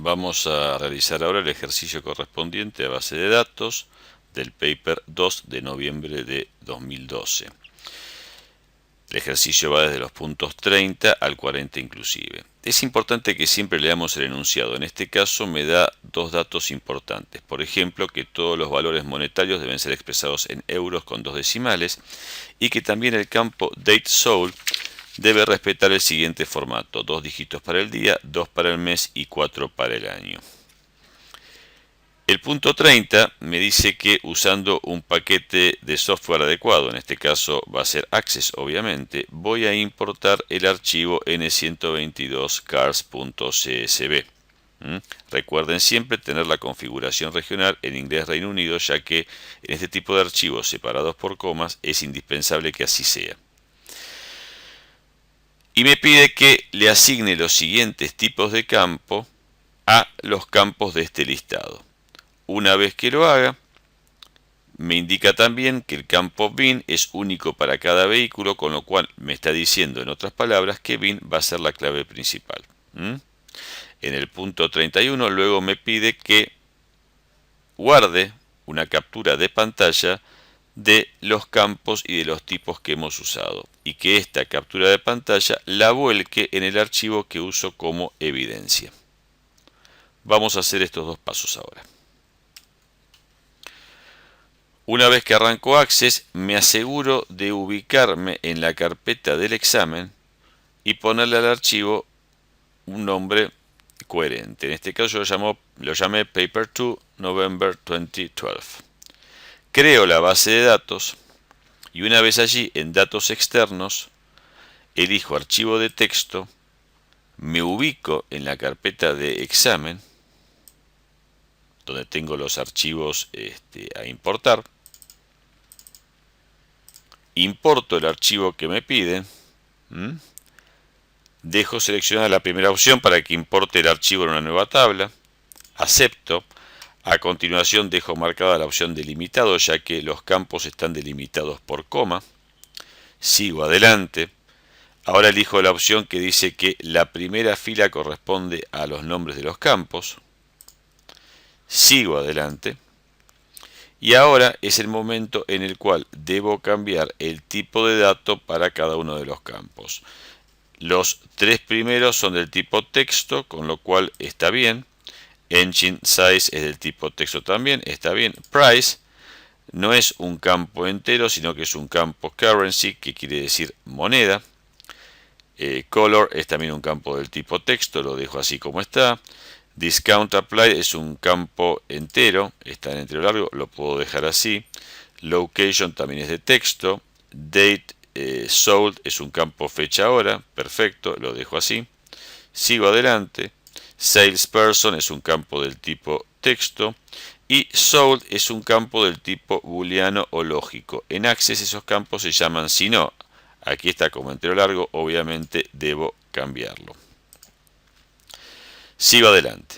Vamos a realizar ahora el ejercicio correspondiente a base de datos del paper 2 de noviembre de 2012. El ejercicio va desde los puntos 30 al 40 inclusive. Es importante que siempre leamos el enunciado. En este caso me da dos datos importantes. Por ejemplo, que todos los valores monetarios deben ser expresados en euros con dos decimales y que también el campo DateSold debe respetar el siguiente formato: 2 dígitos para el día, 2 para el mes y 4 para el año. El punto 30 me dice que usando un paquete de software adecuado, en este caso va a ser Access obviamente, voy a importar el archivo n122cars.csv. Recuerden siempre tener la configuración regional en inglés Reino Unido, ya que en este tipo de archivos separados por comas es indispensable que así sea. Y me pide que le asigne los siguientes tipos de campo a los campos de este listado. Una vez que lo haga, me indica también que el campo VIN es único para cada vehículo, con lo cual me está diciendo, en otras palabras, que VIN va a ser la clave principal. En el punto 31 luego me pide que guarde una captura de pantalla de los campos y de los tipos que hemos usado, y que esta captura de pantalla la vuelque en el archivo que uso como evidencia. Vamos a hacer estos dos pasos ahora. Una vez que arranco Access, me aseguro de ubicarme en la carpeta del examen y ponerle al archivo un nombre coherente. En este caso lo llamé Paper 2 November 2012. Creo la base de datos y una vez allí en datos externos, elijo archivo de texto, me ubico en la carpeta de examen, donde tengo los archivos a importar, importo el archivo que me piden, dejo seleccionada la primera opción para que importe el archivo en una nueva tabla, acepto, a continuación dejo marcada la opción delimitado ya que los campos están delimitados por coma, sigo adelante. Ahora elijo la opción que dice que la primera fila corresponde a los nombres de los campos. Sigo adelante. Y ahora es el momento en el cual debo cambiar el tipo de dato para cada uno de los campos. Los tres primeros son del tipo texto, con lo cual está bien. Engine Size es del tipo texto también, está bien. Price no es un campo entero, sino que es un campo currency, que quiere decir moneda. Color es también un campo del tipo texto, lo dejo así como está. Discount Applied es un campo entero, está en entero largo, lo puedo dejar así. Location también es de texto. Date Sold es un campo fecha hora, perfecto, lo dejo así. Sigo adelante. Salesperson es un campo del tipo texto. Y Sold es un campo del tipo booleano o lógico. En Access esos campos se llaman si no. Aquí está como entero largo, obviamente debo cambiarlo. Sigo adelante.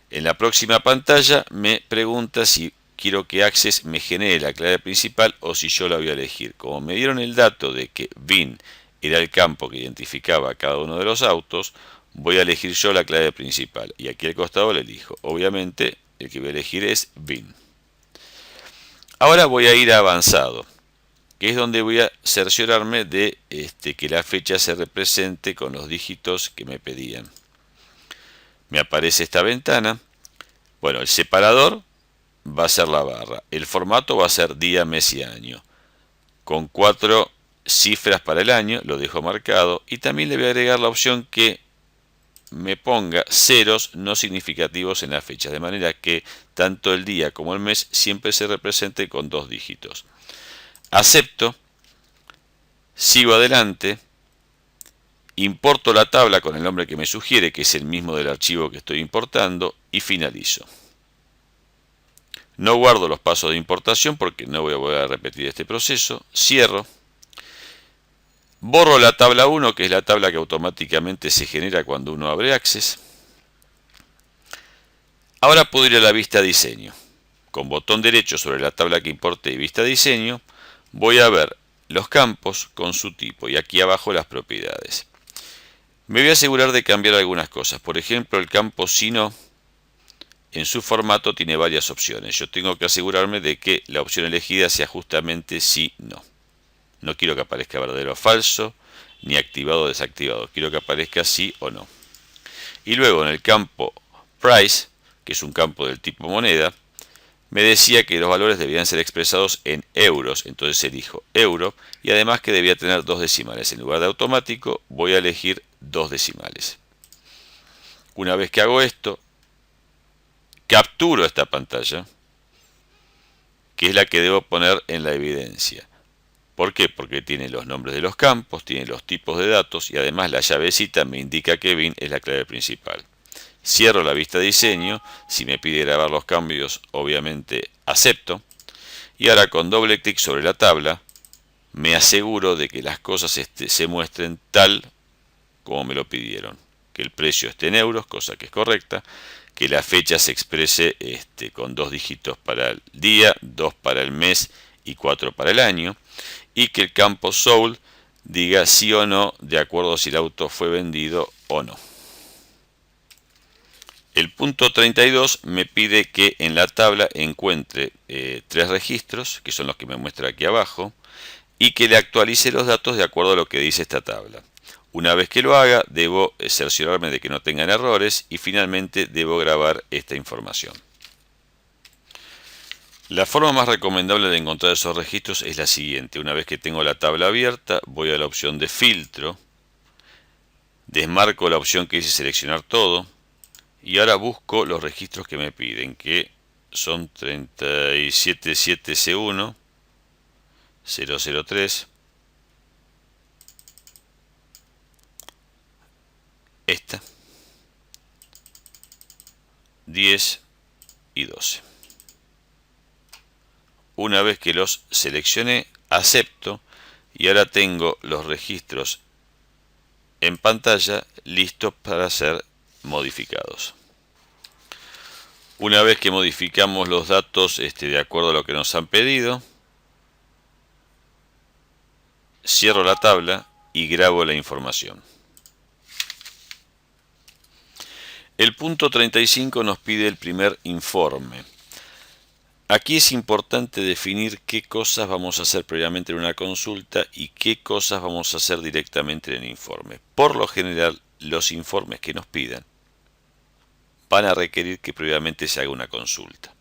En la próxima pantalla me pregunta si quiero que Access me genere la clave principal o si yo la voy a elegir. Como me dieron el dato de que VIN era el campo que identificaba a cada uno de los autos, voy a elegir yo la clave principal. Y aquí al costado la elijo. Obviamente el que voy a elegir es VIN. Ahora voy a ir a avanzado, que es donde voy a cerciorarme de que la fecha se represente con los dígitos que me pedían. Me aparece esta ventana. Bueno, el separador va a ser la barra. El formato va a ser día, mes y año. Con 4 cifras para el año, lo dejo marcado. Y también le voy a agregar la opción que me ponga ceros no significativos en la fecha, de manera que tanto el día como el mes siempre se represente con 2 dígitos. Acepto. Sigo adelante. Importo la tabla con el nombre que me sugiere, que es el mismo del archivo que estoy importando, y finalizo. No guardo los pasos de importación porque no voy a volver a repetir este proceso. Cierro. Borro la tabla 1, que es la tabla que automáticamente se genera cuando uno abre Access. Ahora puedo ir a la vista diseño. Con botón derecho sobre la tabla que importé y vista diseño, voy a ver los campos con su tipo y aquí abajo las propiedades. Me voy a asegurar de cambiar algunas cosas. Por ejemplo, el campo si no, en su formato tiene varias opciones. Yo tengo que asegurarme de que la opción elegida sea justamente sí, no. No quiero que aparezca verdadero o falso, ni activado o desactivado. Quiero que aparezca sí o no. Y luego en el campo price, que es un campo del tipo moneda, me decía que los valores debían ser expresados en euros. Entonces elijo euro y además que debía tener dos decimales. En lugar de automático voy a elegir dos decimales. Una vez que hago esto, capturo esta pantalla, que es la que debo poner en la evidencia. ¿Por qué? Porque tiene los nombres de los campos, tiene los tipos de datos y además la llavecita me indica que bin es la clave principal. Cierro la vista de diseño, si me pide grabar los cambios obviamente acepto y ahora con doble clic sobre la tabla me aseguro de que las cosas se muestren tal como me lo pidieron, que el precio esté en euros, cosa que es correcta, que la fecha se exprese con 2 dígitos para el día, 2 para el mes y 4 para el año, y que el campo sold diga sí o no de acuerdo a si el auto fue vendido o no. El punto 32 me pide que en la tabla encuentre 3 registros, que son los que me muestra aquí abajo, y que le actualice los datos de acuerdo a lo que dice esta tabla. Una vez que lo haga, debo cerciorarme de que no tengan errores y finalmente debo grabar esta información. La forma más recomendable de encontrar esos registros es la siguiente. Una vez que tengo la tabla abierta, voy a la opción de filtro, desmarco la opción que dice seleccionar todo y ahora busco los registros que me piden, que son 377C1, 003, esta, 10 y 12. Una vez que los seleccioné, acepto y ahora tengo los registros en pantalla listos para ser modificados. Una vez que modificamos los datos de acuerdo a lo que nos han pedido, cierro la tabla y grabo la información. El punto 35 nos pide el primer informe. Aquí es importante definir qué cosas vamos a hacer previamente en una consulta y qué cosas vamos a hacer directamente en el informe. Por lo general, los informes que nos pidan van a requerir que previamente se haga una consulta.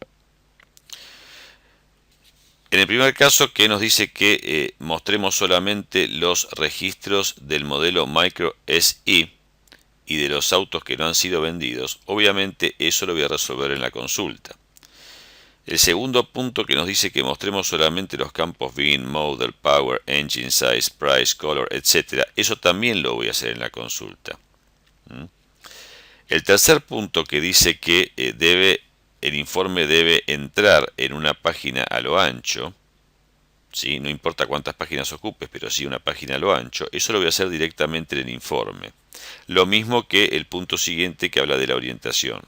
En el primer caso, que nos dice que mostremos solamente los registros del modelo Micro SI y de los autos que no han sido vendidos, obviamente eso lo voy a resolver en la consulta. El segundo punto que nos dice que mostremos solamente los campos bin, model, power, engine size, price, color, etc. Eso también lo voy a hacer en la consulta. El tercer punto que dice que el informe debe entrar en una página a lo ancho, ¿sí? No importa cuántas páginas ocupes, pero sí una página a lo ancho, eso lo voy a hacer directamente en el informe. Lo mismo que el punto siguiente que habla de la orientación.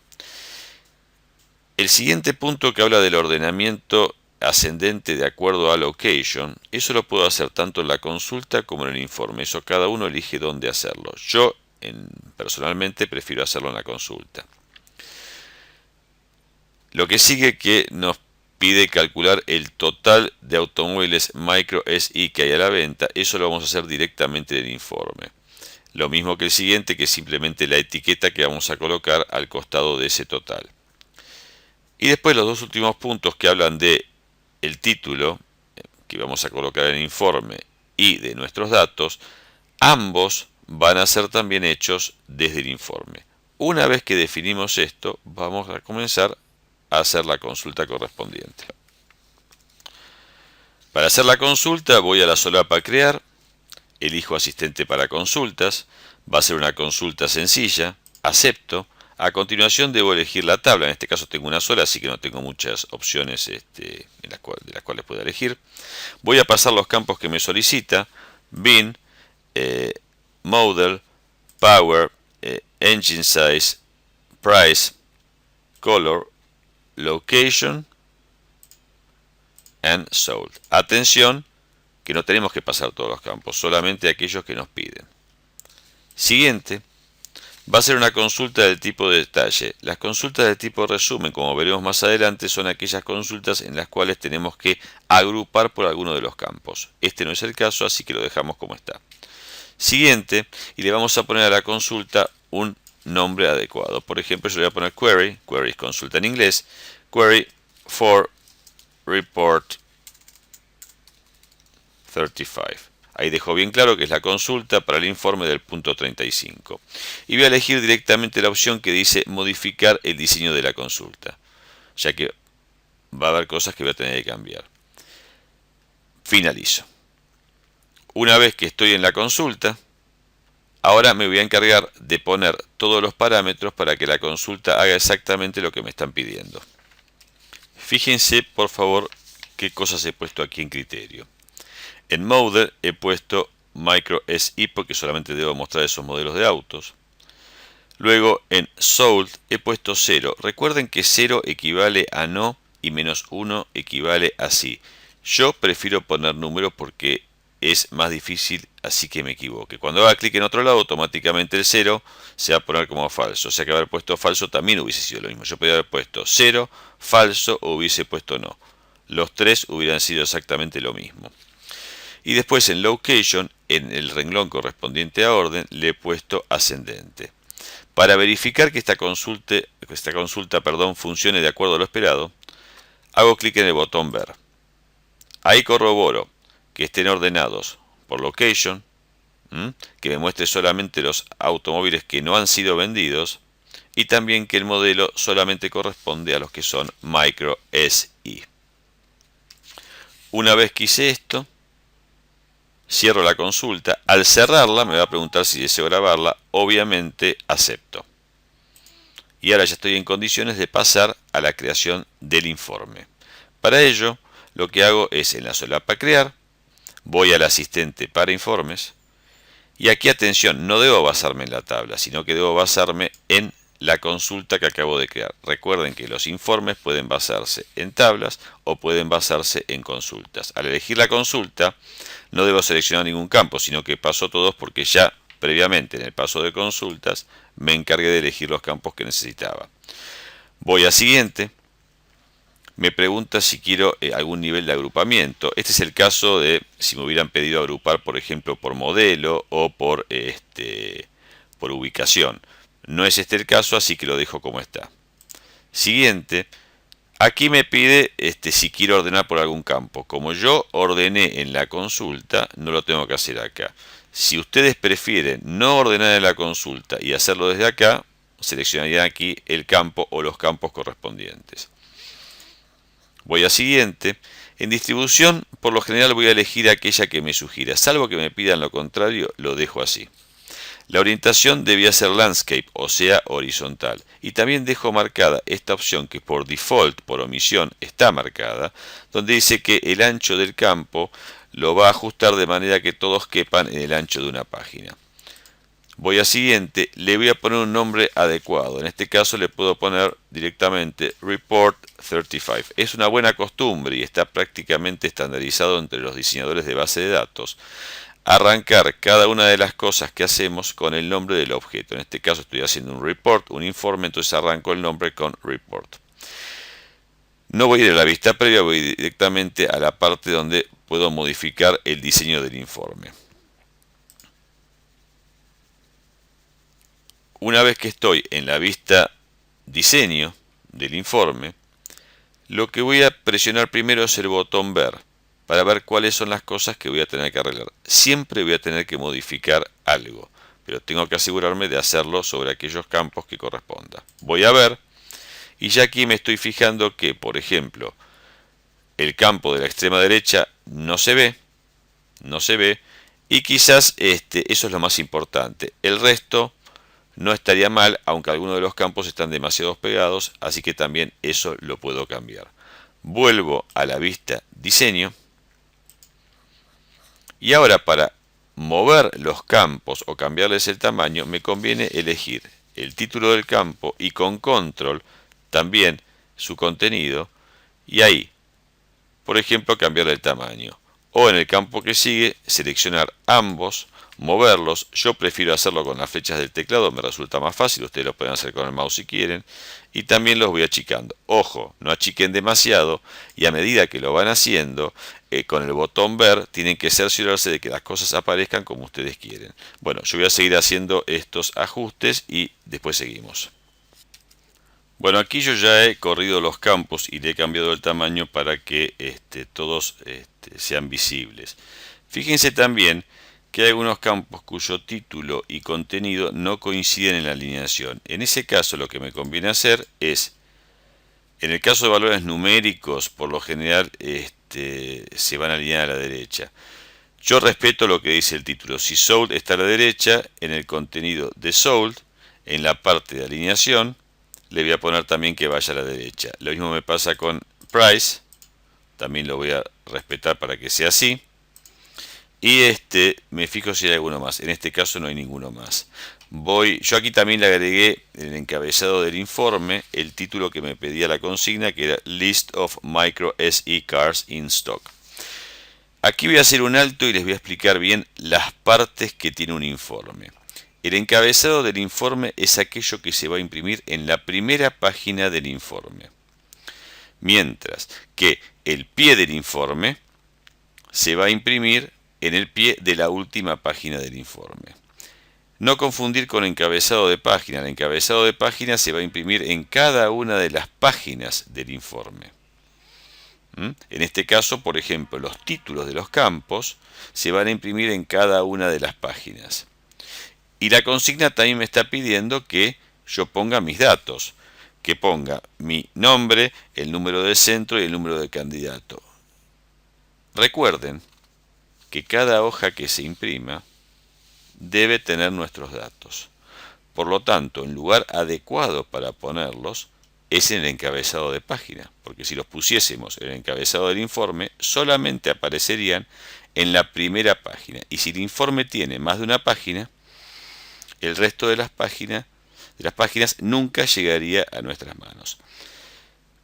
El siguiente punto que habla del ordenamiento ascendente de acuerdo a location, eso lo puedo hacer tanto en la consulta como en el informe. Eso cada uno elige dónde hacerlo. Yo personalmente prefiero hacerlo en la consulta. Lo que sigue que nos pide calcular el total de automóviles Micro SI que hay a la venta. Eso lo vamos a hacer directamente en el informe. Lo mismo que el siguiente, que es simplemente la etiqueta que vamos a colocar al costado de ese total. Y después los dos últimos puntos que hablan de el título que vamos a colocar en el informe y de nuestros datos, ambos van a ser también hechos desde el informe. Una vez que definimos esto, vamos a comenzar a hacer la consulta correspondiente. Para hacer la consulta voy a la solapa Crear, elijo asistente para consultas, va a ser una consulta sencilla, acepto. A continuación debo elegir la tabla, en este caso tengo una sola, así que no tengo muchas opciones de las cuales pueda elegir. Voy a pasar los campos que me solicita, bin, model, power, engine size, price, color, location and sold. Atención, que no tenemos que pasar todos los campos, solamente aquellos que nos piden. Siguiente. Va a ser una consulta del tipo de detalle. Las consultas del tipo resumen, como veremos más adelante, son aquellas consultas en las cuales tenemos que agrupar por alguno de los campos. Este no es el caso, así que lo dejamos como está. Siguiente, y le vamos a poner a la consulta un nombre adecuado. Por ejemplo, yo le voy a poner query, query es consulta en inglés, query for report 35. Ahí dejo bien claro que es la consulta para el informe del punto 35. Y voy a elegir directamente la opción que dice modificar el diseño de la consulta, ya que va a haber cosas que voy a tener que cambiar. Finalizo. Una vez que estoy en la consulta, ahora me voy a encargar de poner todos los parámetros para que la consulta haga exactamente lo que me están pidiendo. Fíjense, por favor, qué cosas he puesto aquí en criterio. En Mode he puesto Micro SI porque solamente debo mostrar esos modelos de autos. Luego en Sold he puesto 0. Recuerden que 0 equivale a no y -1 equivale a sí. Yo prefiero poner número porque es más difícil, así que me equivoque. Cuando haga clic en otro lado, automáticamente el 0 se va a poner como falso. O sea que haber puesto falso también hubiese sido lo mismo. Yo podría haber puesto 0, falso o hubiese puesto no. Los tres hubieran sido exactamente lo mismo. Y después en Location, en el renglón correspondiente a orden, le he puesto ascendente. Para verificar que esta consulta funcione de acuerdo a lo esperado, hago clic en el botón Ver. Ahí corroboro que estén ordenados por Location, que me muestre solamente los automóviles que no han sido vendidos, y también que el modelo solamente corresponde a los que son Micro SI. Una vez que hice esto, cierro la consulta. Al cerrarla me va a preguntar si deseo grabarla. Obviamente acepto. Y ahora ya estoy en condiciones de pasar a la creación del informe. Para ello, lo que hago es en la solapa Crear, voy al asistente para informes. Y aquí, atención, no debo basarme en la tabla, sino que debo basarme en la consulta que acabo de crear. Recuerden que los informes pueden basarse en tablas o pueden basarse en consultas. Al elegir la consulta, no debo seleccionar ningún campo, sino que paso todos porque ya previamente en el paso de consultas me encargué de elegir los campos que necesitaba. Voy a siguiente. Me pregunta si quiero algún nivel de agrupamiento. Este es el caso de si me hubieran pedido agrupar, por ejemplo, por modelo o por ubicación. No es este el caso, así que lo dejo como está. Siguiente. Aquí me pide si quiero ordenar por algún campo. Como yo ordené en la consulta, no lo tengo que hacer acá. Si ustedes prefieren no ordenar en la consulta y hacerlo desde acá, seleccionarían aquí el campo o los campos correspondientes. Voy a siguiente. En distribución, por lo general voy a elegir aquella que me sugiera. Salvo que me pidan lo contrario, lo dejo así. La orientación debía ser landscape, o sea, horizontal. Y también dejo marcada esta opción que por default, por omisión, está marcada, donde dice que el ancho del campo lo va a ajustar de manera que todos quepan en el ancho de una página. Voy a siguiente, le voy a poner un nombre adecuado. En este caso le puedo poner directamente Report 35. Es una buena costumbre y está prácticamente estandarizado entre los diseñadores de base de datos arrancar cada una de las cosas que hacemos con el nombre del objeto. En este caso estoy haciendo un report, un informe, entonces arranco el nombre con report. No voy a ir a la vista previa, voy directamente a la parte donde puedo modificar el diseño del informe. Una vez que estoy en la vista diseño del informe, lo que voy a presionar primero es el botón ver, para ver cuáles son las cosas que voy a tener que arreglar. Siempre voy a tener que modificar algo, pero tengo que asegurarme de hacerlo sobre aquellos campos que corresponda. Voy a ver, y ya aquí me estoy fijando que, por ejemplo, el campo de la extrema derecha no se ve, y quizás eso es lo más importante. El resto no estaría mal, aunque algunos de los campos están demasiado pegados, así que también eso lo puedo cambiar. Vuelvo a la vista diseño. Y ahora para mover los campos o cambiarles el tamaño, me conviene elegir el título del campo y con control también su contenido. Y ahí, por ejemplo, cambiarle el tamaño. O en el campo que sigue, seleccionar ambos moverlos. Yo prefiero hacerlo con las flechas del teclado, me resulta más fácil, ustedes lo pueden hacer con el mouse si quieren. Y también los voy achicando. Ojo, no achiquen demasiado y a medida que lo van haciendo, con el botón ver, tienen que cerciorarse de que las cosas aparezcan como ustedes quieren. Bueno, yo voy a seguir haciendo estos ajustes y después seguimos. Bueno, aquí yo ya he corrido los campos y le he cambiado el tamaño para que todos sean visibles. Fíjense también que hay algunos campos cuyo título y contenido no coinciden en la alineación. En ese caso lo que me conviene hacer es, en el caso de valores numéricos, por lo general se van a alinear a la derecha. Yo respeto lo que dice el título. Si sold está a la derecha, en el contenido de sold, en la parte de alineación, le voy a poner también que vaya a la derecha. Lo mismo me pasa con price, también lo voy a respetar para que sea así. Y me fijo si hay alguno más. En este caso no hay ninguno más. Yo aquí también le agregué en el encabezado del informe el título que me pedía la consigna, que era List of Micro SE Cars in Stock. Aquí voy a hacer un alto y les voy a explicar bien las partes que tiene un informe. El encabezado del informe es aquello que se va a imprimir en la primera página del informe. Mientras que el pie del informe se va a imprimir en el pie de la última página del informe. No confundir con encabezado de página. El encabezado de página se va a imprimir en cada una de las páginas del informe. En este caso, por ejemplo, los títulos de los campos se van a imprimir en cada una de las páginas. Y la consigna también me está pidiendo que yo ponga mis datos, que ponga mi nombre, el número de centro y el número de candidato. Recuerden que cada hoja que se imprima debe tener nuestros datos. Por lo tanto, el lugar adecuado para ponerlos es en el encabezado de página, porque si los pusiésemos en el encabezado del informe, solamente aparecerían en la primera página. Y si el informe tiene más de una página, el resto de las páginas nunca llegaría a nuestras manos.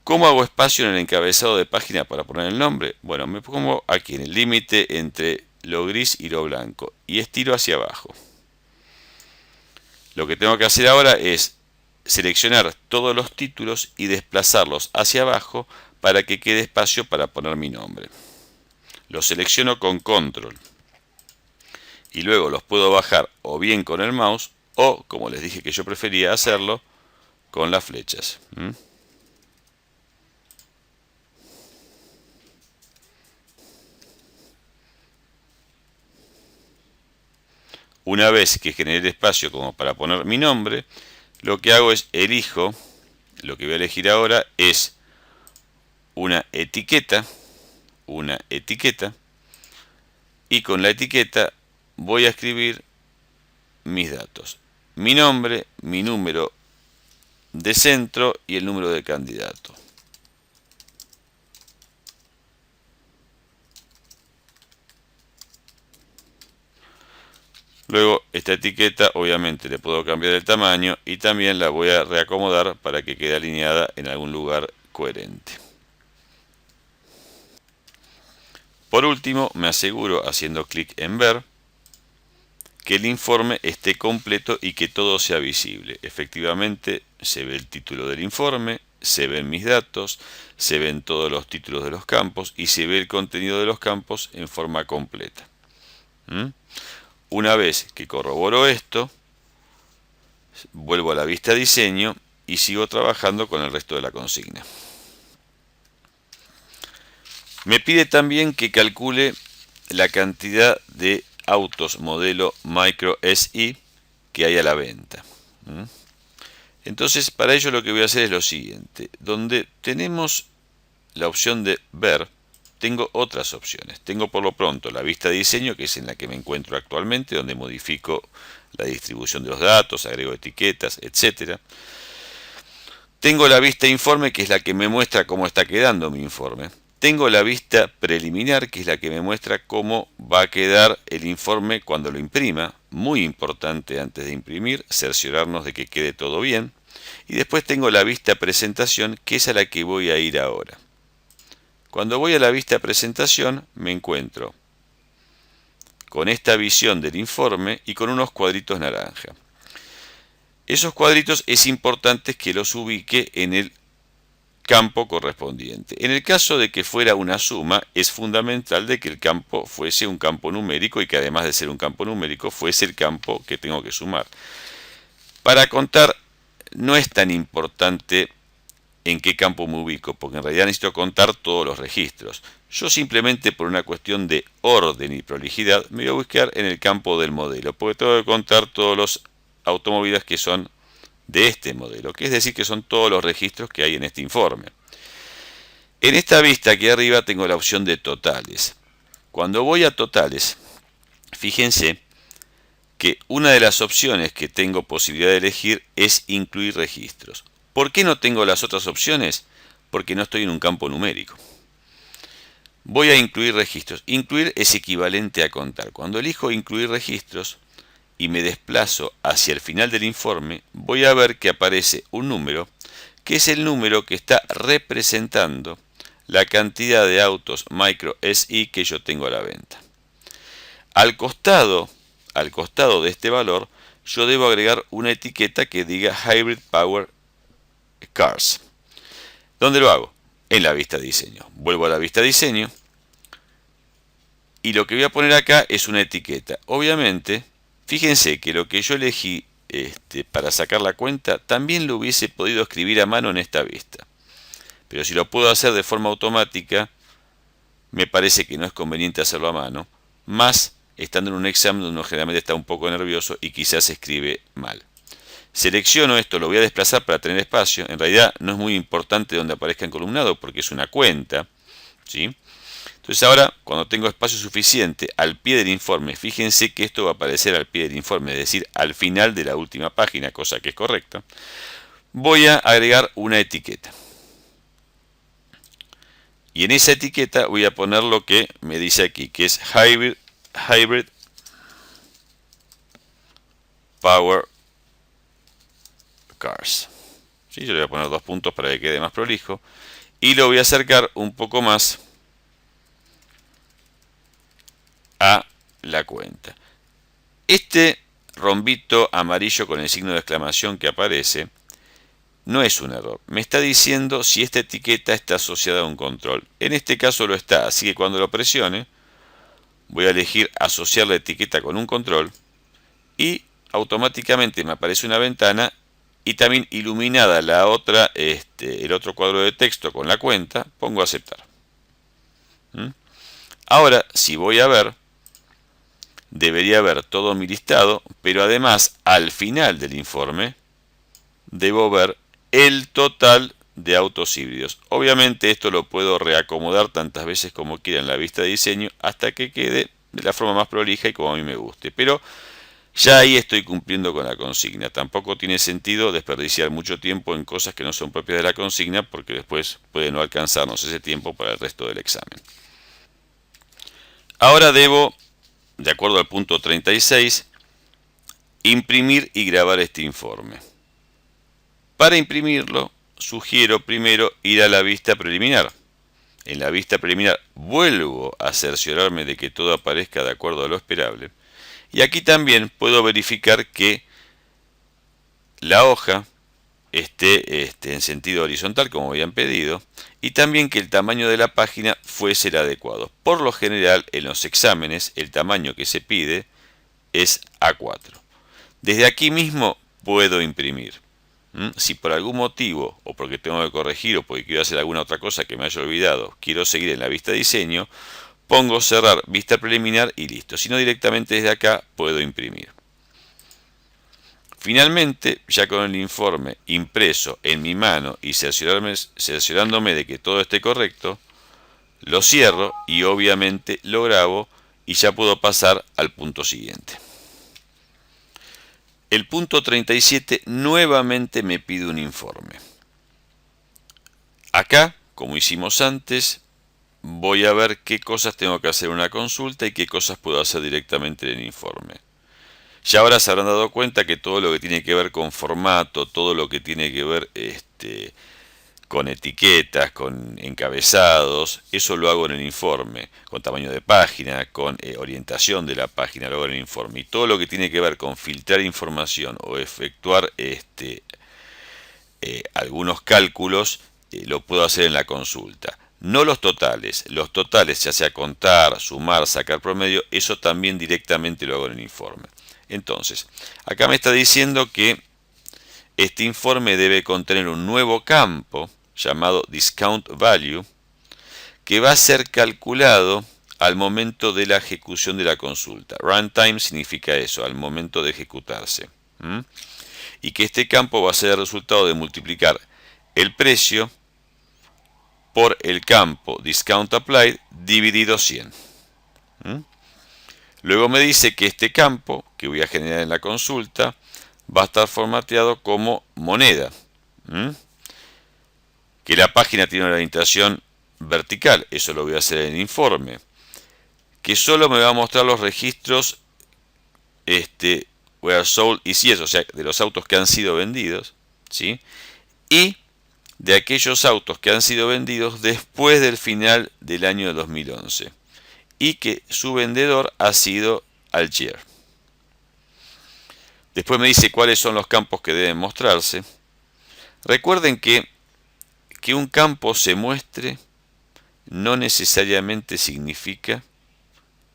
¿Cómo hago espacio en el encabezado de página para poner el nombre? Bueno, me pongo aquí en el límite entre lo gris y lo blanco y estiro hacia abajo. Lo que tengo que hacer ahora es seleccionar todos los títulos y desplazarlos hacia abajo para que quede espacio para poner mi nombre. Los selecciono con control y luego los puedo bajar o bien con el mouse o, como les dije que yo prefería hacerlo, con las flechas. Una vez que generé espacio como para poner mi nombre, lo que hago es elijo, lo que voy a elegir ahora es una etiqueta, y con la etiqueta voy a escribir mis datos, mi nombre, mi número de centro y el número de candidato. Luego esta etiqueta obviamente le puedo cambiar el tamaño y también la voy a reacomodar para que quede alineada en algún lugar coherente. Por último, me aseguro haciendo clic en ver que el informe esté completo y que todo sea visible. Efectivamente se ve el título del informe, se ven mis datos, se ven todos los títulos de los campos y se ve el contenido de los campos en forma completa. Una vez que corroboro esto, vuelvo a la vista diseño y sigo trabajando con el resto de la consigna. Me pide también que calcule la cantidad de autos modelo Micro SE que hay a la venta. Entonces, para ello lo que voy a hacer es lo siguiente. Donde tenemos la opción de ver, tengo otras opciones. Tengo por lo pronto la vista de diseño, que es en la que me encuentro actualmente, donde modifico la distribución de los datos, agrego etiquetas, etc. Tengo la vista informe, que es la que me muestra cómo está quedando mi informe. Tengo la vista preliminar, que es la que me muestra cómo va a quedar el informe cuando lo imprima. Muy importante antes de imprimir, cerciorarnos de que quede todo bien. Y después tengo la vista presentación, que es a la que voy a ir ahora. Cuando voy a la vista presentación me encuentro con esta visión del informe y con unos cuadritos naranja. Esos cuadritos es importante que los ubique en el campo correspondiente. En el caso de que fuera una suma, es fundamental de que el campo fuese un campo numérico y que además de ser un campo numérico fuese el campo que tengo que sumar. Para contar no es tan importante en qué campo me ubico, porque en realidad necesito contar todos los registros. Yo simplemente por una cuestión de orden y prolijidad me voy a buscar en el campo del modelo, porque tengo que contar todos los automóviles que son de este modelo, que es decir que son todos los registros que hay en este informe. En esta vista aquí arriba tengo la opción de totales. Cuando voy a totales, fíjense que una de las opciones que tengo posibilidad de elegir es incluir registros. ¿Por qué no tengo las otras opciones? Porque no estoy en un campo numérico. Voy a incluir registros. Incluir es equivalente a contar. Cuando elijo incluir registros y me desplazo hacia el final del informe, voy a ver que aparece un número, que es el número que está representando la cantidad de autos Micro SI que yo tengo a la venta. Al costado de este valor, yo debo agregar una etiqueta que diga Hybrid Power Cars. ¿Dónde lo hago? En la vista de diseño. Vuelvo a la vista de diseño y lo que voy a poner acá es una etiqueta. Obviamente, fíjense que lo que yo elegí para sacar la cuenta también lo hubiese podido escribir a mano en esta vista. Pero si lo puedo hacer de forma automática, me parece que no es conveniente hacerlo a mano, más estando en un examen donde uno generalmente está un poco nervioso y quizás escribe mal. Selecciono esto, lo voy a desplazar para tener espacio. En realidad no es muy importante donde aparezca encolumnado porque es una cuenta, ¿sí? Entonces ahora, cuando tengo espacio suficiente al pie del informe, fíjense que esto va a aparecer al pie del informe, es decir, al final de la última página, cosa que es correcta. Voy a agregar una etiqueta. Y en esa etiqueta voy a poner lo que me dice aquí, que es Hybrid Power Cars. ¿Sí? Yo le voy a poner 2 puntos para que quede más prolijo. Y lo voy a acercar un poco más a la cuenta. Este rombito amarillo con el signo de exclamación que aparece no es un error. Me está diciendo si esta etiqueta está asociada a un control. En este caso lo está, así que cuando lo presione voy a elegir asociar la etiqueta con un control y automáticamente me aparece una ventana y también iluminada la otra, el otro cuadro de texto con la cuenta, pongo aceptar. Ahora, si voy a ver, debería ver todo mi listado, pero además al final del informe debo ver el total de autos híbridos. Obviamente esto lo puedo reacomodar tantas veces como quiera en la vista de diseño hasta que quede de la forma más prolija y como a mí me guste. Pero ya ahí estoy cumpliendo con la consigna. Tampoco tiene sentido desperdiciar mucho tiempo en cosas que no son propias de la consigna porque después puede no alcanzarnos ese tiempo para el resto del examen. Ahora debo, de acuerdo al punto 36, imprimir y grabar este informe. Para imprimirlo, sugiero primero ir a la vista preliminar. En la vista preliminar vuelvo a cerciorarme de que todo aparezca de acuerdo a lo esperable. Y aquí también puedo verificar que la hoja esté en sentido horizontal como habían pedido y también que el tamaño de la página fuese el adecuado. Por lo general en los exámenes el tamaño que se pide es A4. Desde aquí mismo puedo imprimir. Si por algún motivo o porque tengo que corregir o porque quiero hacer alguna otra cosa que me haya olvidado, quiero seguir en la vista de diseño, pongo cerrar vista preliminar y listo. Si no, directamente desde acá puedo imprimir. Finalmente, ya con el informe impreso en mi mano y cerciorándome de que todo esté correcto, lo cierro y obviamente lo grabo y ya puedo pasar al punto siguiente. El punto 37 nuevamente me pide un informe. Acá, como hicimos antes, voy a ver qué cosas tengo que hacer en una consulta y qué cosas puedo hacer directamente en el informe. Ya ahora se habrán dado cuenta que todo lo que tiene que ver con formato, todo lo que tiene que ver con etiquetas, con encabezados, eso lo hago en el informe, con tamaño de página, con orientación de la página, lo hago en el informe. Y todo lo que tiene que ver con filtrar información o efectuar algunos cálculos, lo puedo hacer en la consulta. No los totales, ya sea contar, sumar, sacar promedio, eso también directamente lo hago en el informe. Entonces, acá me está diciendo que este informe debe contener un nuevo campo llamado Discount Value que va a ser calculado al momento de la ejecución de la consulta. Runtime significa eso, al momento de ejecutarse. Y que este campo va a ser el resultado de multiplicar el precio por el campo Discount Applied dividido 100. Luego me dice que este campo que voy a generar en la consulta va a estar formateado como moneda. Que la página tiene una orientación vertical, eso lo voy a hacer en el informe. Que solo me va a mostrar los registros where sold is yes, o sea, de los autos que han sido vendidos, ¿sí? Y de aquellos autos que han sido vendidos después del final del año 2011 y que su vendedor ha sido Alger. Después me dice cuáles son los campos que deben mostrarse. Recuerden que un campo se muestre no necesariamente significa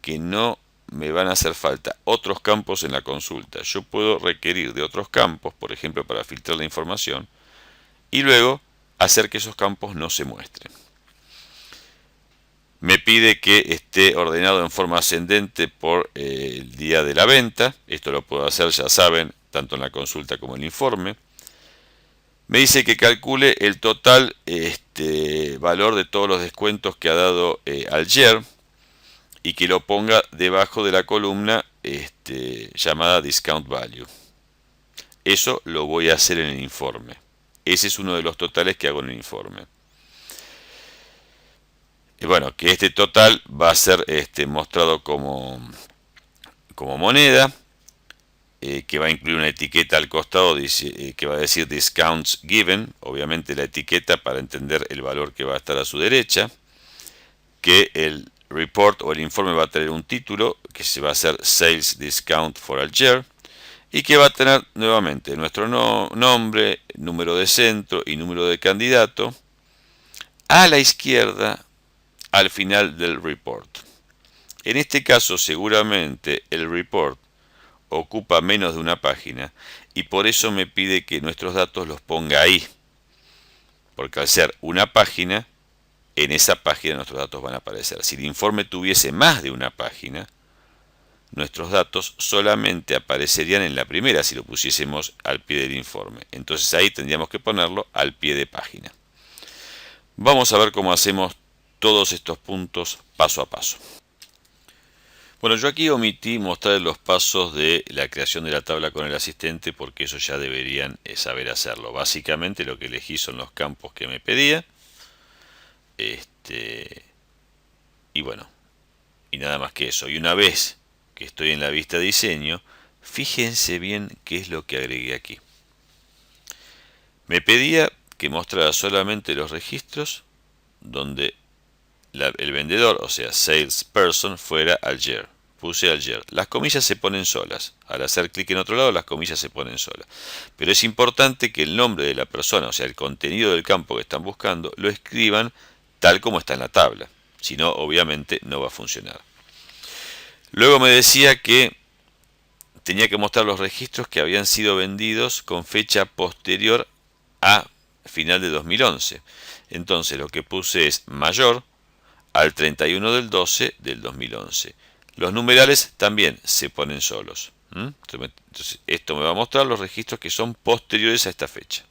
que no me van a hacer falta otros campos en la consulta. Yo puedo requerir de otros campos, por ejemplo, para filtrar la información, y luego hacer que esos campos no se muestren. Me pide que esté ordenado en forma ascendente por el día de la venta. Esto lo puedo hacer, ya saben, tanto en la consulta como en el informe. Me dice que calcule el total valor de todos los descuentos que ha dado Alger y que lo ponga debajo de la columna llamada Discount Value. Eso lo voy a hacer en el informe. Ese es uno de los totales que hago en el informe. Y bueno, que este total va a ser mostrado como moneda, que va a incluir una etiqueta al costado que va a decir Discounts Given, obviamente la etiqueta para entender el valor que va a estar a su derecha, que el report o el informe va a tener un título que se va a hacer Sales Discount for Alger y que va a tener nuevamente nuestro nombre, número de centro y número de candidato a la izquierda al final del report. En este caso seguramente el report ocupa menos de una página y por eso me pide que nuestros datos los ponga ahí, porque al ser una página, en esa página nuestros datos van a aparecer. Si el informe tuviese más de una página, nuestros datos solamente aparecerían en la primera si lo pusiésemos al pie del informe. Entonces ahí tendríamos que ponerlo al pie de página. Vamos a ver cómo hacemos todos estos puntos paso a paso. Bueno, yo aquí omití mostrar los pasos de la creación de la tabla con el asistente porque eso ya deberían saber hacerlo. Básicamente lo que elegí son los campos que me pedía. Y bueno, y nada más que eso. Y una vez que estoy en la vista de diseño, fíjense bien qué es lo que agregué aquí. Me pedía que mostrara solamente los registros donde el vendedor, o sea, salesperson, fuera Alger. Puse Alger. Las comillas se ponen solas. Al hacer clic en otro lado, las comillas se ponen solas. Pero es importante que el nombre de la persona, o sea, el contenido del campo que están buscando, lo escriban tal como está en la tabla. Si no, obviamente no va a funcionar. Luego me decía que tenía que mostrar los registros que habían sido vendidos con fecha posterior a final de 2011. Entonces lo que puse es mayor al 31 del 12 del 2011. Los numerales también se ponen solos. Entonces esto me va a mostrar los registros que son posteriores a esta fecha.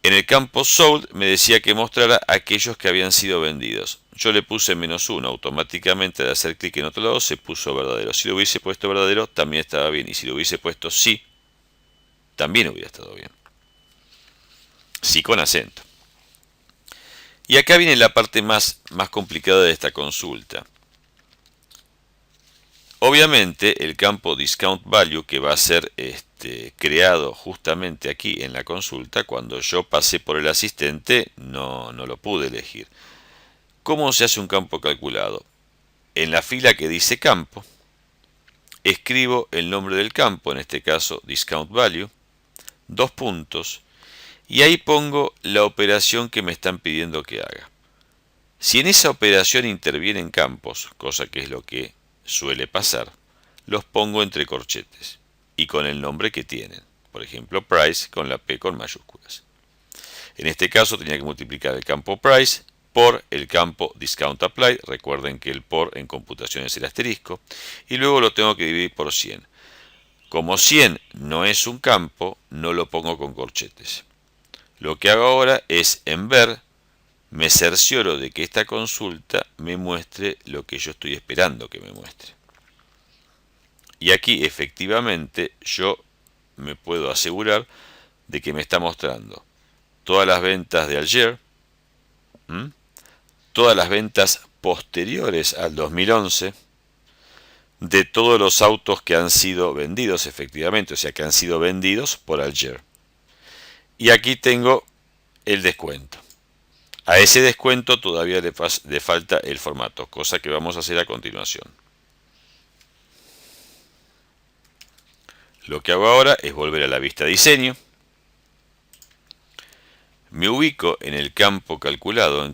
En el campo sold me decía que mostrara aquellos que habían sido vendidos. Yo le puse -1, automáticamente al hacer clic en otro lado se puso verdadero. Si lo hubiese puesto verdadero también estaba bien, y si lo hubiese puesto sí, también hubiera estado bien. Sí con acento. Y acá viene la parte más complicada de esta consulta. Obviamente el campo Discount Value, que va a ser creado justamente aquí en la consulta. Cuando yo pasé por el asistente no lo pude elegir. ¿Cómo se hace un campo calculado? En la fila que dice campo, escribo el nombre del campo, en este caso discount value, dos puntos, y ahí pongo la operación que me están pidiendo que haga. Si en esa operación intervienen campos, cosa que es lo que suele pasar, los pongo entre corchetes y con el nombre que tienen. Por ejemplo, price con la P con mayúsculas. En este caso tenía que multiplicar el campo price por el campo discount apply. Recuerden que el por en computación es el asterisco. Y luego lo tengo que dividir por 100. Como 100 no es un campo, no lo pongo con corchetes. Lo que hago ahora es, en ver, me cercioro de que esta consulta me muestre lo que yo estoy esperando que me muestre. Y aquí efectivamente yo me puedo asegurar de que me está mostrando todas las ventas de ayer, todas las ventas posteriores al 2011, de todos los autos que han sido vendidos efectivamente, o sea que han sido vendidos por ayer. Y aquí tengo el descuento. A ese descuento todavía le falta el formato, cosa que vamos a hacer a continuación. Lo que hago ahora es volver a la vista diseño. Me ubico en el campo calculado,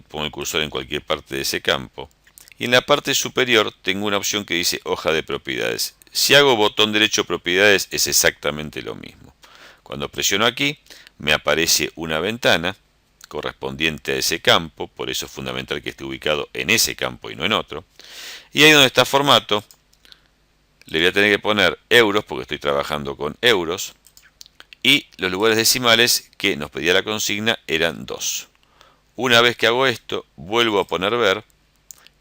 pongo el cursor en cualquier parte de ese campo. Y en la parte superior tengo una opción que dice hoja de propiedades. Si hago botón derecho propiedades es exactamente lo mismo. Cuando presiono aquí me aparece una ventana correspondiente a ese campo, por eso es fundamental que esté ubicado en ese campo y no en otro. Y ahí donde está formato, le voy a tener que poner euros porque estoy trabajando con euros. Y los lugares decimales que nos pedía la consigna eran 2. Una vez que hago esto, vuelvo a poner ver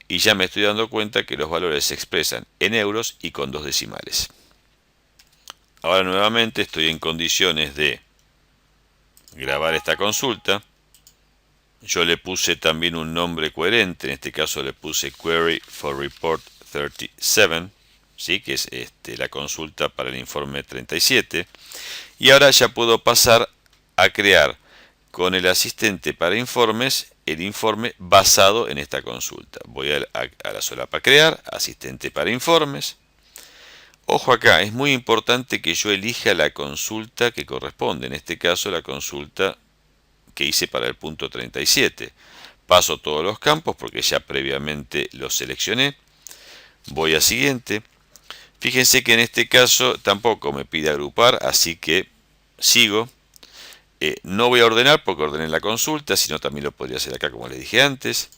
y ya me estoy dando cuenta que los valores se expresan en euros y con 2 decimales. Ahora nuevamente estoy en condiciones de grabar esta consulta. Yo le puse también un nombre coherente, en este caso le puse Query for Report 37, ¿sí? Que es la consulta para el informe 37. Y ahora ya puedo pasar a crear con el asistente para informes el informe basado en esta consulta. Voy a la solapa crear, asistente para informes. Ojo acá, es muy importante que yo elija la consulta que corresponde, en este caso la consulta que hice para el punto 37. Paso todos los campos porque ya previamente los seleccioné. Voy a siguiente. Fíjense que en este caso tampoco me pide agrupar, así que sigo. No voy a ordenar porque ordené la consulta, sino también lo podría hacer acá como les dije antes.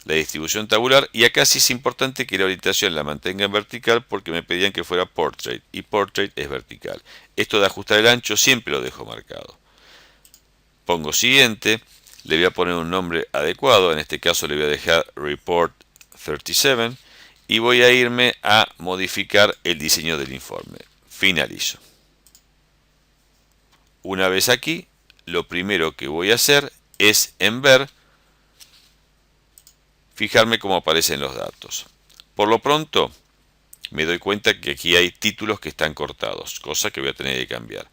La distribución tabular, y acá sí es importante que la orientación la mantenga en vertical porque me pedían que fuera portrait y portrait es vertical. Esto de ajustar el ancho siempre lo dejo marcado. Pongo siguiente, le voy a poner un nombre adecuado, en este caso le voy a dejar report 37 y voy a irme a modificar el diseño del informe. Finalizo. Una vez aquí, lo primero que voy a hacer es en ver, fijarme cómo aparecen los datos. Por lo pronto, me doy cuenta que aquí hay títulos que están cortados, cosa que voy a tener que cambiar.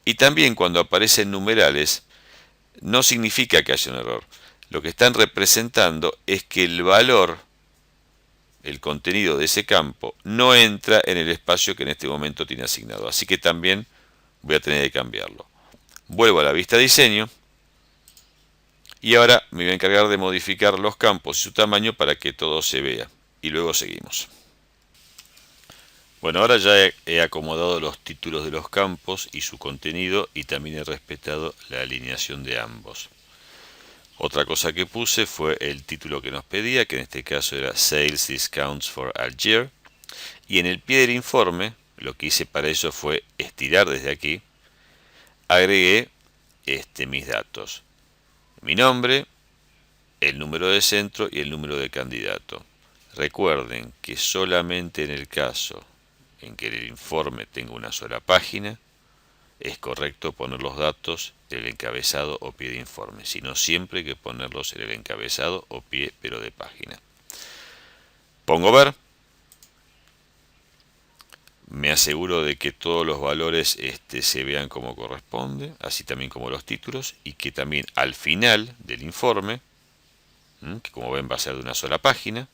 Y también cuando aparecen numerales, no significa que haya un error. Lo que están representando es que el valor, el contenido de ese campo, no entra en el espacio que en este momento tiene asignado. Así que también voy a tener que cambiarlo. Vuelvo a la vista diseño. Y ahora me voy a encargar de modificar los campos y su tamaño para que todo se vea. Y luego seguimos. Bueno, ahora ya he acomodado los títulos de los campos y su contenido y también he respetado la alineación de ambos. Otra cosa que puse fue el título que nos pedía, que en este caso era Sales Discounts for Algier. Y en el pie del informe, lo que hice para eso fue estirar desde aquí. Agregué mis datos. Mi nombre, el número de centro y el número de candidato. Recuerden que solamente en el caso en que el informe tenga una sola página, es correcto poner los datos en el encabezado o pie de informe, sino siempre hay que ponerlos en el encabezado o pie pero de página. Pongo ver. Me aseguro de que todos los valores se vean como corresponde, así también como los títulos, y que también al final del informe, que como ven va a ser de una sola página,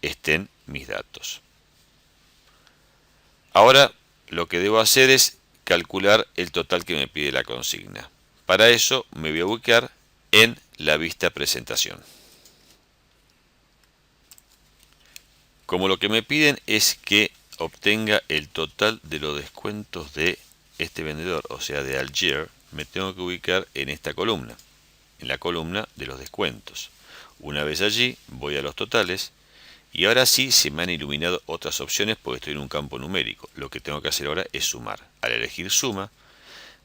estén mis datos. Ahora lo que debo hacer es calcular el total que me pide la consigna. Para eso me voy a ubicar en la vista presentación. Como lo que me piden es que obtenga el total de los descuentos de este vendedor, o sea de Algier, me tengo que ubicar en esta columna, en la columna de los descuentos. Una vez allí voy a los totales y ahora sí se me han iluminado otras opciones porque estoy en un campo numérico. Lo que tengo que hacer ahora es sumar. Al elegir suma,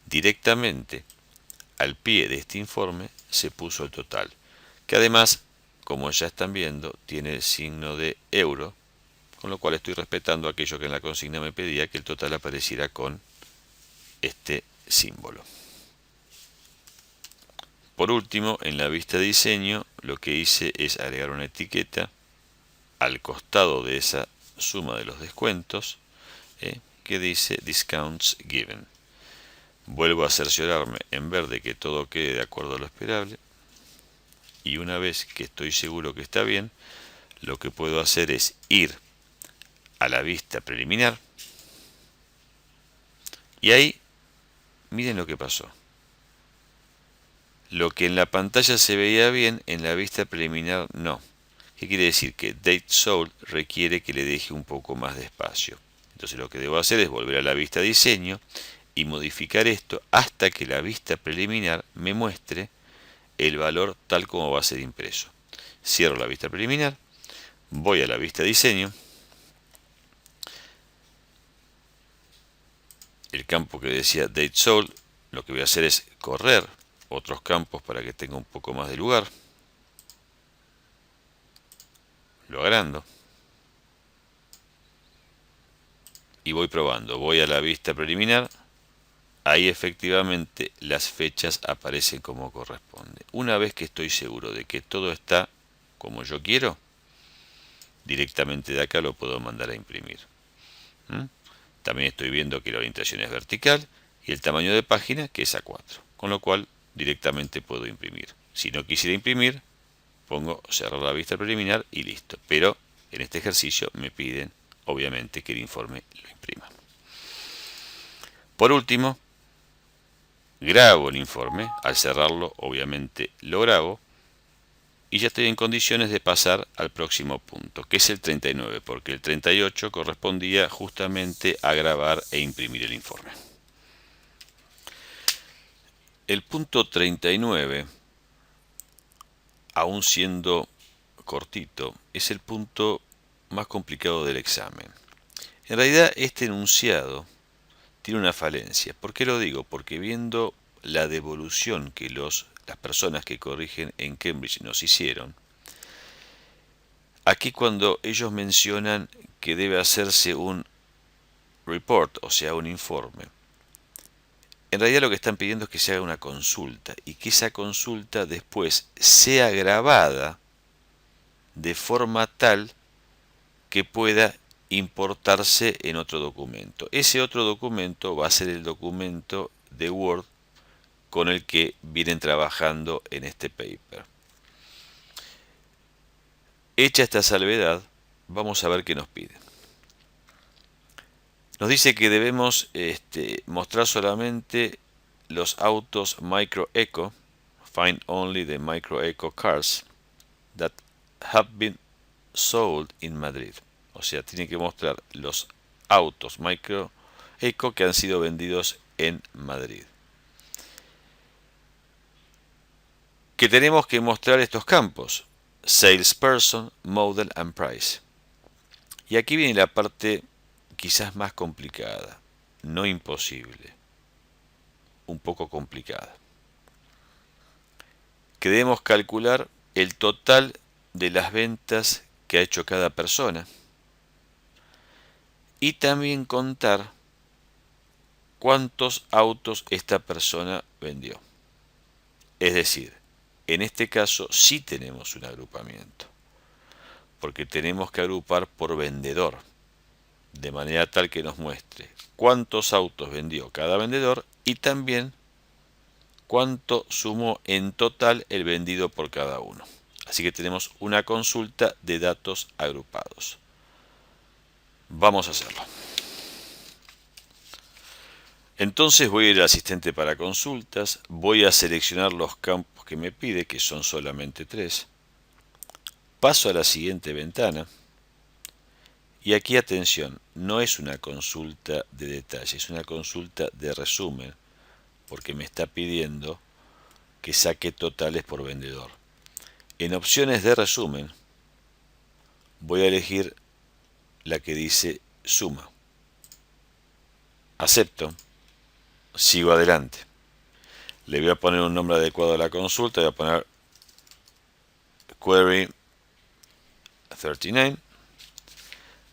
directamente al pie de este informe se puso el total, que además, como ya están viendo, tiene el signo de euro, con lo cual estoy respetando aquello que en la consigna me pedía, que el total apareciera con este símbolo. Por último, en la vista de diseño, lo que hice es agregar una etiqueta al costado de esa suma de los descuentos, que dice Discounts Given. Vuelvo a cerciorarme en verde que todo quede de acuerdo a lo esperable, y una vez que estoy seguro que está bien, lo que puedo hacer es ir a la vista preliminar, y ahí miren lo que pasó. Lo que en la pantalla se veía bien, en la vista preliminar no. ¿Qué quiere decir? Que Date Sold requiere que le deje un poco más de espacio. Entonces lo que debo hacer es volver a la vista diseño y modificar esto hasta que la vista preliminar me muestre el valor tal como va a ser impreso. Cierro la vista preliminar, voy a la vista diseño, el campo que decía Date Sold, lo que voy a hacer es correr otros campos para que tenga un poco más de lugar. Lo agrando y voy probando. Voy a la vista preliminar. Ahí efectivamente las fechas aparecen como corresponde. Una vez que estoy seguro de que todo está como yo quiero, directamente de acá lo puedo mandar a imprimir. También estoy viendo que la orientación es vertical y el tamaño de página que es A4, con lo cual directamente puedo imprimir. Si no quisiera imprimir, pongo cerrar la vista preliminar y listo. Pero en este ejercicio me piden obviamente que el informe lo imprima. Por último, grabo el informe. Al cerrarlo obviamente lo grabo y ya estoy en condiciones de pasar al próximo punto, que es el 39, porque el 38 correspondía justamente a grabar e imprimir el informe. El punto 39, aún siendo cortito, es el punto más complicado del examen. En realidad este enunciado tiene una falencia. ¿Por qué lo digo? Porque viendo la devolución que las personas que corrigen en Cambridge nos hicieron, aquí cuando ellos mencionan que debe hacerse un report, o sea, un informe, en realidad lo que están pidiendo es que se haga una consulta y que esa consulta después sea grabada de forma tal que pueda importarse en otro documento. Ese otro documento va a ser el documento de Word con el que vienen trabajando en este paper. Hecha esta salvedad, vamos a ver qué nos pide. Nos dice que debemos mostrar solamente los autos Micro Eco, find only the Micro Eco cars that have been sold in Madrid. O sea, tiene que mostrar los autos Micro Eco que han sido vendidos en Madrid. Que tenemos que mostrar estos campos: Salesperson, Model and Price. Y aquí viene la parte quizás más complicada, no imposible, un poco complicada. Que debemos calcular el total de las ventas que ha hecho cada persona y también contar cuántos autos esta persona vendió. Es decir, en este caso sí tenemos un agrupamiento, porque tenemos que agrupar por vendedor. de manera tal que nos muestre cuántos autos vendió cada vendedor y también cuánto sumó en total el vendido por cada uno. Así que tenemos una consulta de datos agrupados. Vamos a hacerlo. Entonces voy a ir al asistente para consultas, voy a seleccionar los campos que me pide, que son solamente 3. Paso a la siguiente ventana. Y aquí, atención, no es una consulta de detalle, es una consulta de resumen, porque me está pidiendo que saque totales por vendedor. En opciones de resumen, voy a elegir la que dice suma. Acepto. Sigo adelante. Le voy a poner un nombre adecuado a la consulta, voy a poner Query 39.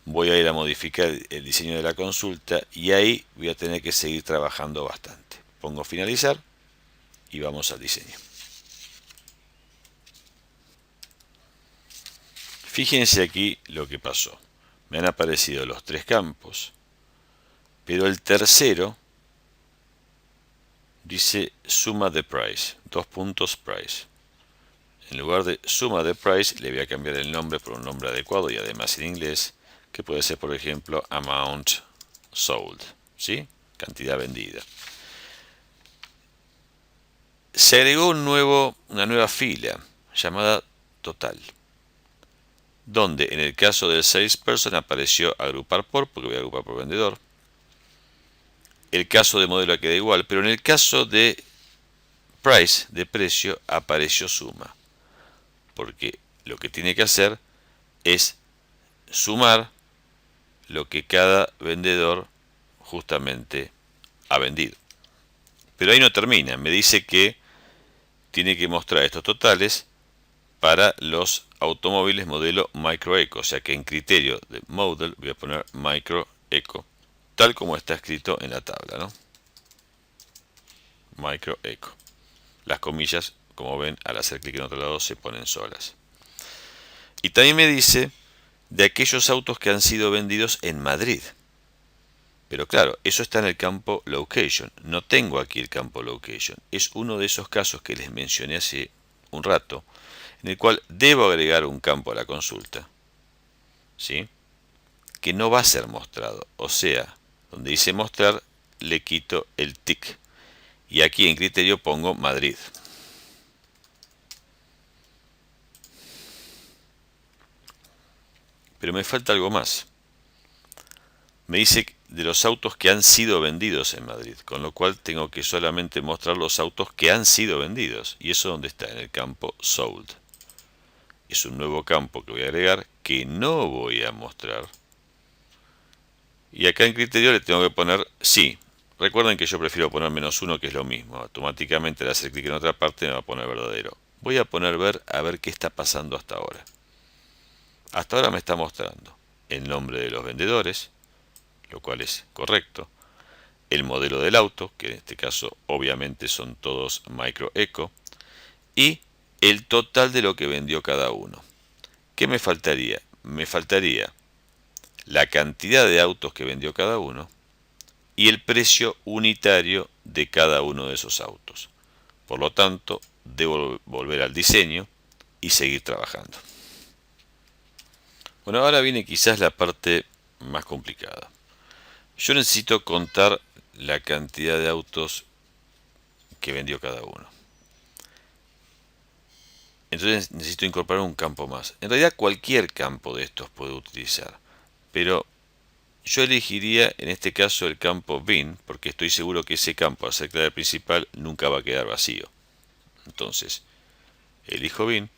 Voy a ir a modificar el diseño de la consulta y ahí voy a tener que seguir trabajando bastante. Pongo finalizar y vamos al diseño. Fíjense aquí lo que pasó. Me han aparecido los 3 campos, pero el tercero dice suma de price, 2 puntos price. En lugar de suma de price le voy a cambiar el nombre por un nombre adecuado y además en inglés, que puede ser, por ejemplo, amount sold, ¿sí? Cantidad vendida. Se agregó una nueva fila llamada total, donde en el caso del salesperson apareció agrupar por, porque voy a agrupar por vendedor. El caso de modelo queda igual, pero en el caso de price, de precio, apareció suma, porque lo que tiene que hacer es sumar lo que cada vendedor justamente ha vendido. Pero ahí no termina, me dice que tiene que mostrar estos totales para los automóviles modelo Micro Eco, o sea que en criterio de Model voy a poner Micro Eco, tal como está escrito en la tabla, ¿no? Micro Eco. Las comillas, como ven, al hacer clic en otro lado se ponen solas. Y también me dice de aquellos autos que han sido vendidos en Madrid. Pero claro, eso está en el campo Location. No tengo aquí el campo Location. Es uno de esos casos que les mencioné hace un rato, en el cual debo agregar un campo a la consulta, ¿sí? Que no va a ser mostrado. O sea, donde dice mostrar, le quito el tick. Y aquí en criterio pongo Madrid. Pero me falta algo más. Me dice de los autos que han sido vendidos en Madrid, con lo cual tengo que solamente mostrar los autos que han sido vendidos. ¿Y eso dónde está? En el campo Sold. Es un nuevo campo que voy a agregar, que no voy a mostrar. Y acá en criterio le tengo que poner sí. Recuerden que yo prefiero poner -1, que es lo mismo. Automáticamente al hacer clic en otra parte me va a poner verdadero. Voy a poner ver a ver qué está pasando hasta ahora. Hasta ahora me está mostrando el nombre de los vendedores, lo cual es correcto, el modelo del auto, que en este caso obviamente son todos Micro Eco, y el total de lo que vendió cada uno. ¿Qué me faltaría? Me faltaría la cantidad de autos que vendió cada uno y el precio unitario de cada uno de esos autos. Por lo tanto, debo volver al diseño y seguir trabajando. Bueno, ahora viene quizás la parte más complicada. Yo necesito contar la cantidad de autos que vendió cada uno. Entonces necesito incorporar un campo más. En realidad cualquier campo de estos puedo utilizar, pero yo elegiría en este caso el campo bin, porque estoy seguro que ese campo, al ser clave principal, nunca va a quedar vacío. Entonces, elijo bin.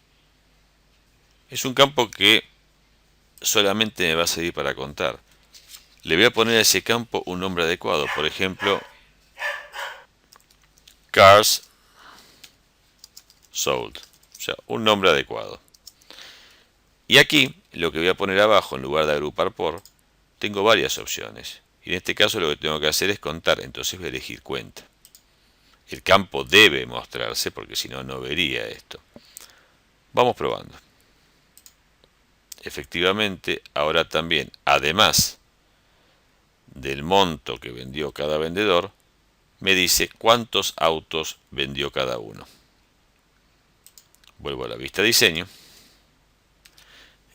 Es un campo que solamente me va a servir para contar. Le voy a poner a ese campo un nombre adecuado, por ejemplo, Cars Sold, o sea, un nombre adecuado. Y aquí, lo que voy a poner abajo, en lugar de agrupar por, tengo varias opciones. Y en este caso lo que tengo que hacer es contar, entonces voy a elegir cuenta. El campo debe mostrarse, porque si no, no vería esto. Vamos probando. Efectivamente, ahora también, además del monto que vendió cada vendedor, me dice cuántos autos vendió cada uno. Vuelvo a la vista diseño.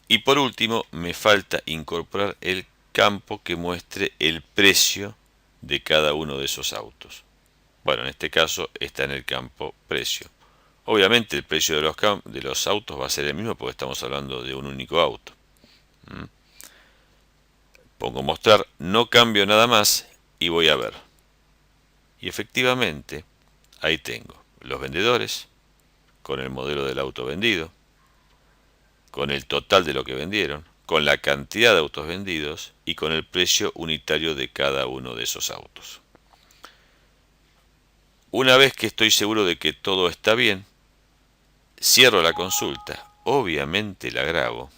Y por último, me falta incorporar el campo que muestre el precio de cada uno de esos autos. Bueno, en este caso está en el campo precio. Obviamente el precio de los autos va a ser el mismo porque estamos hablando de un único auto. Pongo mostrar, no cambio nada más y voy a ver. Y efectivamente, ahí tengo los vendedores, con el modelo del auto vendido, con el total de lo que vendieron, con la cantidad de autos vendidos y con el precio unitario de cada uno de esos autos. Una vez que estoy seguro de que todo está bien, cierro la consulta, obviamente la grabo.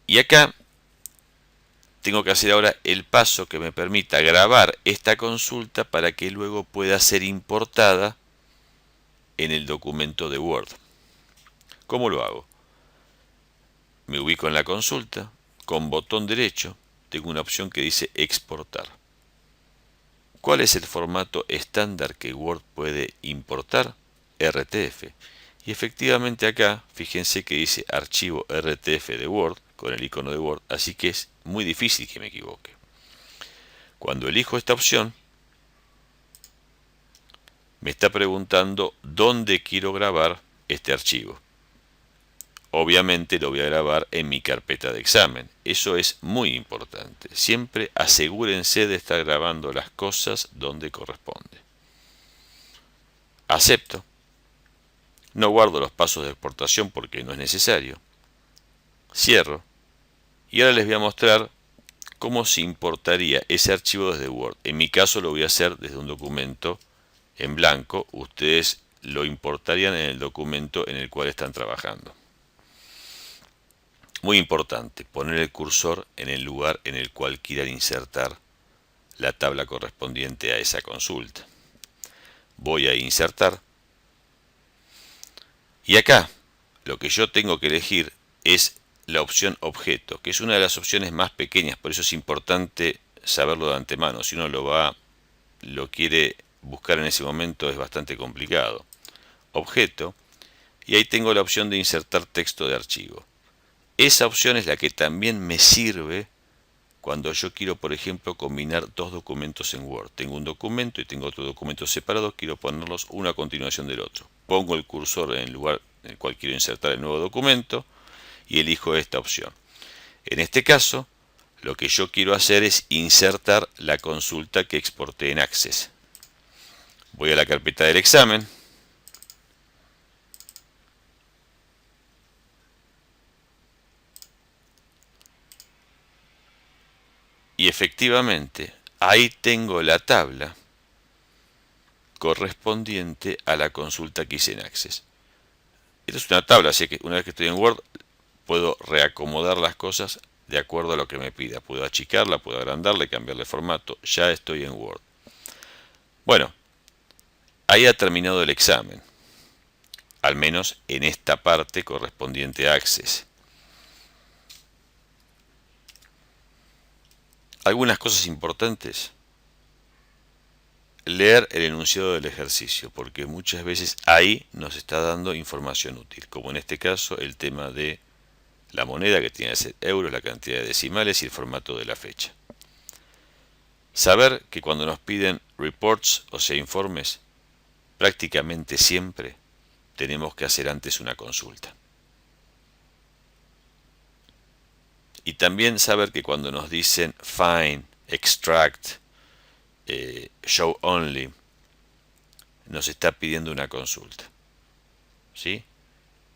Y acá tengo que hacer ahora el paso que me permita grabar esta consulta para que luego pueda ser importada en el documento de Word. ¿Cómo lo hago? Me ubico en la consulta, con botón derecho tengo una opción que dice exportar. ¿Cuál es el formato estándar que Word puede importar? RTF. Y efectivamente acá, fíjense que dice archivo RTF de Word, con el icono de Word, así que es muy difícil que me equivoque. Cuando elijo esta opción, me está preguntando dónde quiero grabar este archivo. Obviamente lo voy a grabar en mi carpeta de examen. Eso es muy importante. Siempre asegúrense de estar grabando las cosas donde corresponde. Acepto. No guardo los pasos de exportación porque no es necesario. Cierro. Y ahora les voy a mostrar cómo se importaría ese archivo desde Word. En mi caso lo voy a hacer desde un documento en blanco. Ustedes lo importarían en el documento en el cual están trabajando. Muy importante, poner el cursor en el lugar en el cual quieran insertar la tabla correspondiente a esa consulta. Voy a insertar. Y acá, lo que yo tengo que elegir es la opción objeto, que es una de las opciones más pequeñas, por eso es importante saberlo de antemano. Si uno lo quiere buscar en ese momento es bastante complicado. Objeto, y ahí tengo la opción de insertar texto de archivo. Esa opción es la que también me sirve cuando yo quiero, por ejemplo, combinar dos documentos en Word. Tengo un documento y tengo otro documento separado, quiero ponerlos uno a continuación del otro. Pongo el cursor en el lugar en el cual quiero insertar el nuevo documento y elijo esta opción. En este caso, lo que yo quiero hacer es insertar la consulta que exporté en Access. Voy a la carpeta del examen. Y efectivamente, ahí tengo la tabla correspondiente a la consulta que hice en Access. Esta es una tabla, así que una vez que estoy en Word, puedo reacomodar las cosas de acuerdo a lo que me pida. Puedo achicarla, puedo agrandarla y cambiarle formato. Ya estoy en Word. Bueno, ahí ha terminado el examen. Al menos en esta parte correspondiente a Access. Algunas cosas importantes. Leer el enunciado del ejercicio, porque muchas veces ahí nos está dando información útil, como en este caso el tema de la moneda, que tiene que ser euros, la cantidad de decimales y el formato de la fecha. Saber que cuando nos piden reports, o sea informes, prácticamente siempre tenemos que hacer antes una consulta. Y también saber que cuando nos dicen find, extract, show only, nos está pidiendo una consulta. ¿Sí?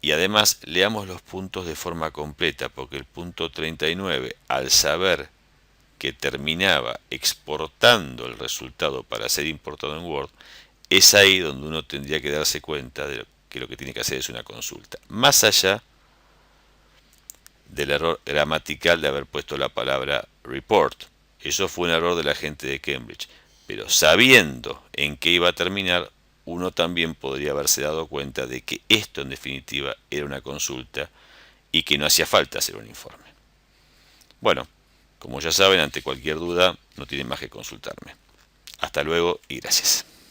Y además leamos los puntos de forma completa, porque el punto 39, al saber que terminaba exportando el resultado para ser importado en Word, es ahí donde uno tendría que darse cuenta de que lo que tiene que hacer es una consulta. Más allá del error gramatical de haber puesto la palabra report. Eso fue un error de la gente de Cambridge. Pero sabiendo en qué iba a terminar, uno también podría haberse dado cuenta de que esto en definitiva era una consulta y que no hacía falta hacer un informe. Bueno, Como ya saben, ante cualquier duda no tienen más que consultarme. Hasta luego y gracias.